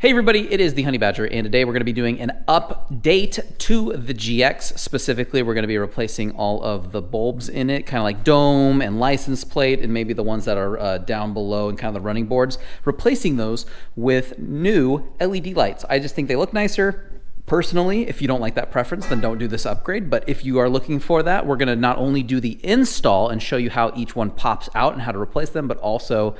Hey everybody, it is the Honey Badger, and today we're going to be doing an update to the GX. Specifically, we're going to be replacing all of the bulbs in it, kind of like dome and license plate, and maybe the ones that are down below and kind of the running boards, replacing those with new LED lights. I just think they look nicer. Personally, if you don't like that preference, then don't do this upgrade. But if you are looking for that, we're going to not only do the install and show you how each one pops out and how to replace them, but also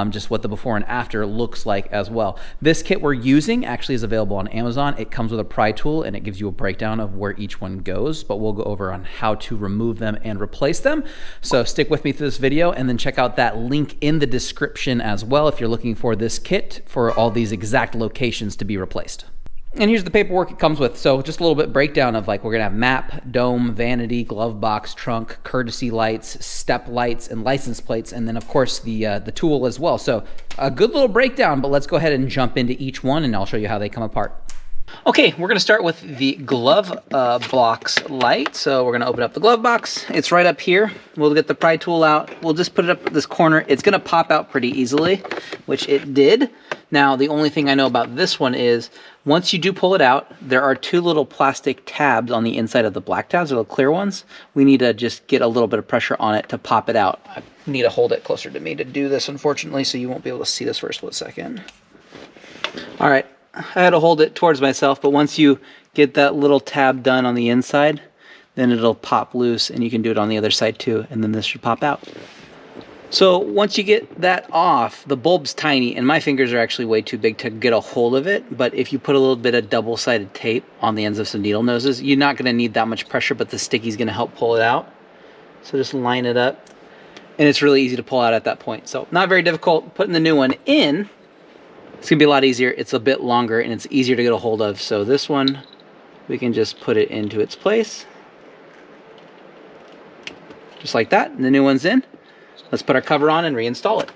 just what the before and after looks like as well. This kit we're using actually is available on Amazon. It comes with a pry tool and it gives you a breakdown of where each one goes, but we'll go over on how to remove them and replace them. So stick with me through this video and then check out that link in the description as well if you're looking for this kit for all these exact locations to be replaced. And here's the paperwork it comes with. So just a little bit breakdown of like, we're gonna have map, dome, vanity, glove box, trunk, courtesy lights, step lights, and license plates, and then of course the tool as well. So a good little breakdown, but let's go ahead and jump into each one and I'll show you how they come apart. Okay, we're gonna start with the glove box light. So we're gonna open up the glove box. It's right up here. We'll get the pry tool out. We'll just put it up at this corner. It's gonna pop out pretty easily, which it did. Now, the only thing I know about this one is once you do pull it out, there are two little plastic tabs on the inside of the black tabs, the little clear ones. We need to just get a little bit of pressure on it to pop it out. I need to hold it closer to me to do this, unfortunately, so you won't be able to see this for a split second. All right. I had to hold it towards myself, but once you get that little tab done on the inside, then it'll pop loose and you can do it on the other side too, and then this should pop out. So once you get that off, the bulb's tiny and my fingers are actually way too big to get a hold of it, but if you put a little bit of double-sided tape on the ends of some needle noses, you're not going to need that much pressure, but the sticky's going to help pull it out. So just line it up, and it's really easy to pull out at that point. So not very difficult. Putting the new one in, it's gonna be a lot easier. It's a bit longer and it's easier to get a hold of. So this one, we can just put it into its place. Just like that, and the new one's in. Let's put our cover on and reinstall it.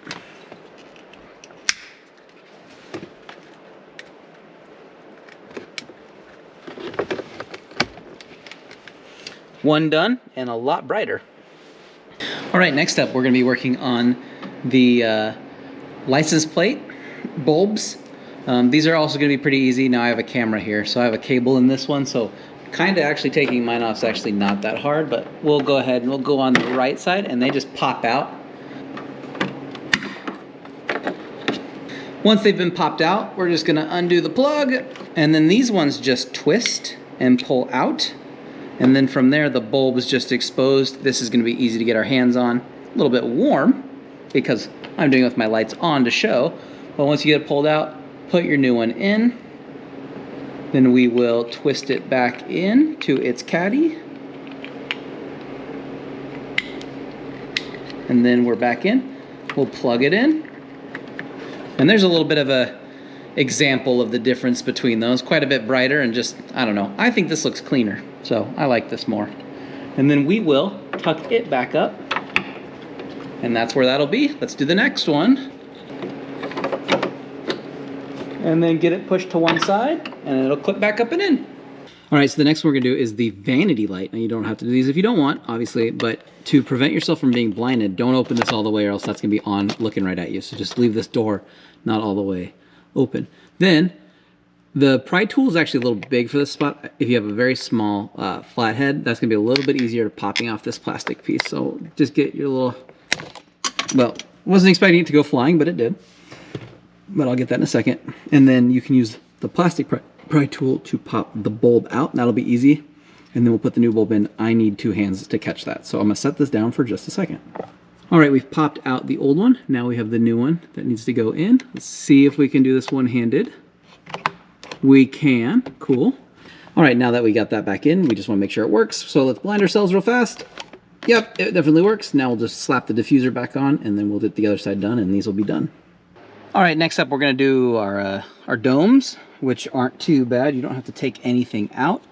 One done and a lot brighter. All right, next up, we're gonna be working on the license plate bulbs. These are also going to be pretty easy. Now I have a camera here, so I have a cable in this one, so kind of actually taking mine off is actually not that hard, but we'll go ahead and we'll go on the right side and they just pop out. Once they've been popped out, we're just going to undo the plug, and then these ones just twist and pull out, and then from there the bulb is just exposed. This is going to be easy to get our hands on. A little bit warm because I'm doing it with my lights on to show. But once you get it pulled out, put your new one in. Then we will twist it back in to its caddy. And then we're back in. We'll plug it in. And there's a little bit of a example of the difference between those. Quite a bit brighter and just, I don't know. I think this looks cleaner, so I like this more. And then we will tuck it back up. And that's where that'll be. Let's do the next one. And then get it pushed to one side, and it'll clip back up and in. All right, so the next one we're gonna do is the vanity light. Now you don't have to do these if you don't want, obviously, but to prevent yourself from being blinded, don't open this all the way or else that's gonna be on looking right at you. So just leave this door not all the way open. Then, the pry tool is actually a little big for this spot. If you have a very small flathead, that's gonna be a little bit easier popping off this plastic piece. So just get your little, well, wasn't expecting it to go flying, but it did. But I'll get that in a second. And then you can use the plastic pry tool to pop the bulb out. That'll be easy. And then we'll put the new bulb in. I need two hands to catch that. So I'm gonna set this down for just a second. All right, we've popped out the old one. Now we have the new one that needs to go in. Let's see if we can do this one-handed. We can, cool. All right, now that we got that back in, we just wanna make sure it works. So let's blind ourselves real fast. Yep, it definitely works. Now we'll just slap the diffuser back on and then we'll get the other side done and these will be done. All right, next up we're gonna do our domes, which aren't too bad. You don't have to take anything out.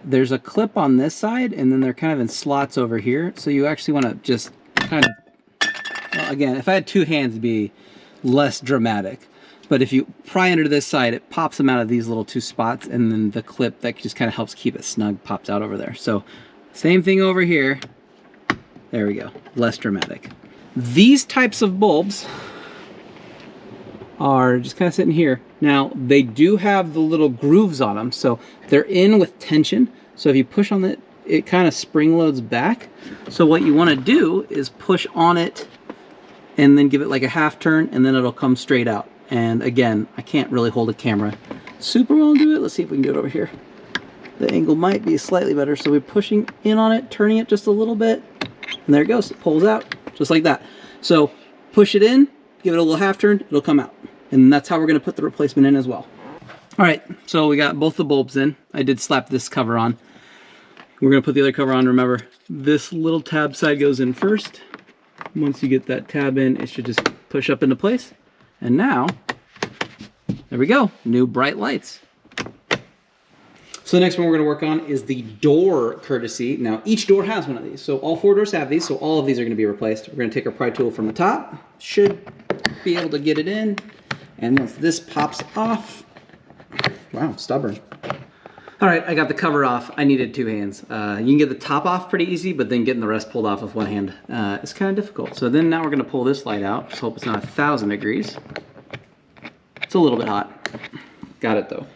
There's a clip on this side, and then they're kind of in slots over here. So you actually wanna just kind of, well, again, if I had two hands, it'd be less dramatic. But if you pry under this side, it pops them out of these little two spots, and then the clip that just kind of helps keep it snug pops out over there. So same thing over here. There we go, less dramatic. These types of bulbs are just kind of sitting here. Now, they do have the little grooves on them, so they're in with tension. So if you push on it, it kind of spring loads back. So what you want to do is push on it and then give it like a half turn, and then it'll come straight out. And again, I can't really hold a camera super well and do it. Let's see if we can do it over here. The angle might be slightly better. So we're pushing in on it, turning it just a little bit, and there it goes. It pulls out just like that. So push it in, give it a little half turn, it'll come out. And that's how we're going to put the replacement in as well. All right, so we got both the bulbs in. I did slap this cover on. We're going to put the other cover on. Remember, this little tab side goes in first. Once you get that tab in, it should just push up into place. And now, there we go, new bright lights. So the next one we're going to work on is the door courtesy. Now, each door has one of these. So all 4 doors have these, so all of these are going to be replaced. We're going to take our pry tool from the top. Should be able to get it in. And once this pops off, wow, stubborn. All right, I got the cover off. I needed 2 hands. You can get the top off pretty easy, but then getting the rest pulled off with 1 hand is kind of difficult. So then now we're going to pull this light out. Just hope it's not 1,000 degrees. It's a little bit hot. Got it though.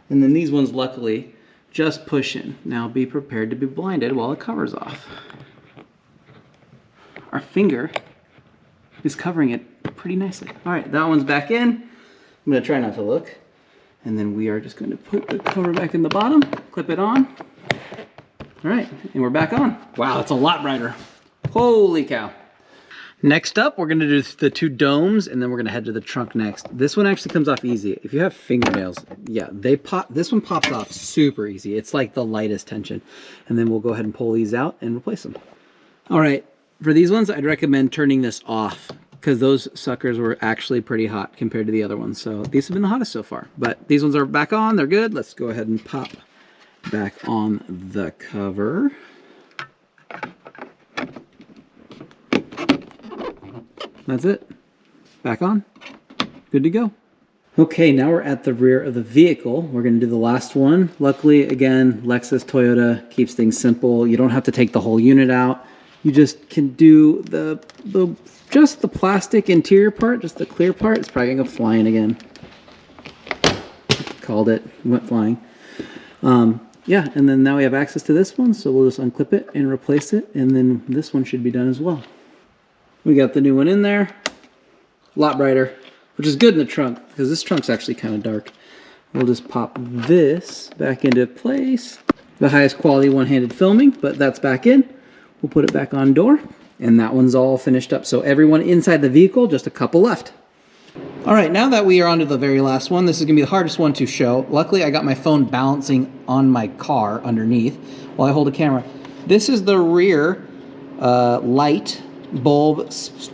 And then these ones, luckily, just push in. Now be prepared to be blinded while the cover's off. Our finger is covering it pretty nicely. All right, that one's back in. I'm going to try not to look. And then we are just going to put the cover back in the bottom, clip it on. All right, and we're back on. Wow, it's a lot brighter. Holy cow. Next up, we're going to do the 2 domes, and then we're going to head to the trunk next. This one actually comes off easy. If you have fingernails, yeah, they pop. This one pops off super easy. It's like the lightest tension. And then we'll go ahead and pull these out and replace them. All right, for these ones, I'd recommend turning this off, because those suckers were actually pretty hot compared to the other ones. So these have been the hottest so far. But these ones are back on, they're good. Let's go ahead and pop back on the cover. That's it. Back on. Good to go. Okay, now we're at the rear of the vehicle. We're going to do the last one. Luckily, again, Lexus, Toyota keeps things simple. You don't have to take the whole unit out. You just can do just the plastic interior part, just the clear part. It's probably gonna go flying again. Called it, went flying. Yeah, and then now we have access to this one, so we'll just unclip it and replace it, and then this one should be done as well. We got the new one in there, a lot brighter, which is good in the trunk, because this trunk's actually kind of dark. We'll just pop this back into place. The highest quality one-handed filming, but that's back in. We'll put it back on door, and that one's all finished up. So everyone inside the vehicle, just a couple left. All right, now that we are on to the very last one, this is gonna be the hardest one to show. Luckily, I got my phone balancing on my car underneath while I hold a camera. This is the rear light bulb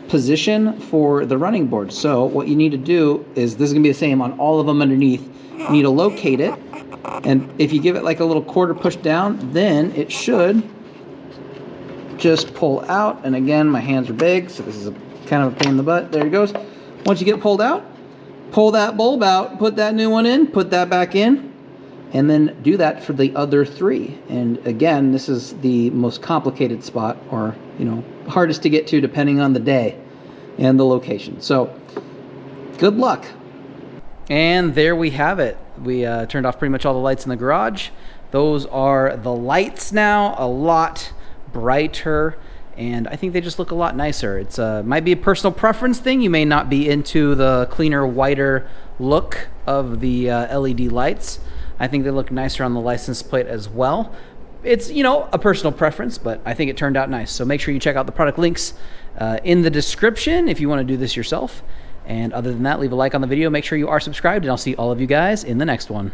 position for the running board. So what you need to do is, this is gonna be the same on all of them underneath. You need to locate it, and if you give it like a little quarter push down, then it should just pull out. And again, my hands are big, so this is a kind of a pain in the butt. There it goes. Once you get pulled out, pull that bulb out, put that new one in, put that back in, and then do that for the other 3. And again, this is the most complicated spot, or hardest to get to depending on the day and the location. So good luck. And there we have it. We turned off pretty much all the lights in the garage. Those are the lights now, a lot brighter, and I think they just look a lot nicer. It's might be a personal preference thing. You may not be into the cleaner, whiter look of the LED lights. I think they look nicer on the license plate as well. It's, a personal preference, but I think it turned out nice. So make sure you check out the product links in the description if you want to do this yourself. And other than that, leave a like on the video. Make sure you are subscribed, and I'll see all of you guys in the next one.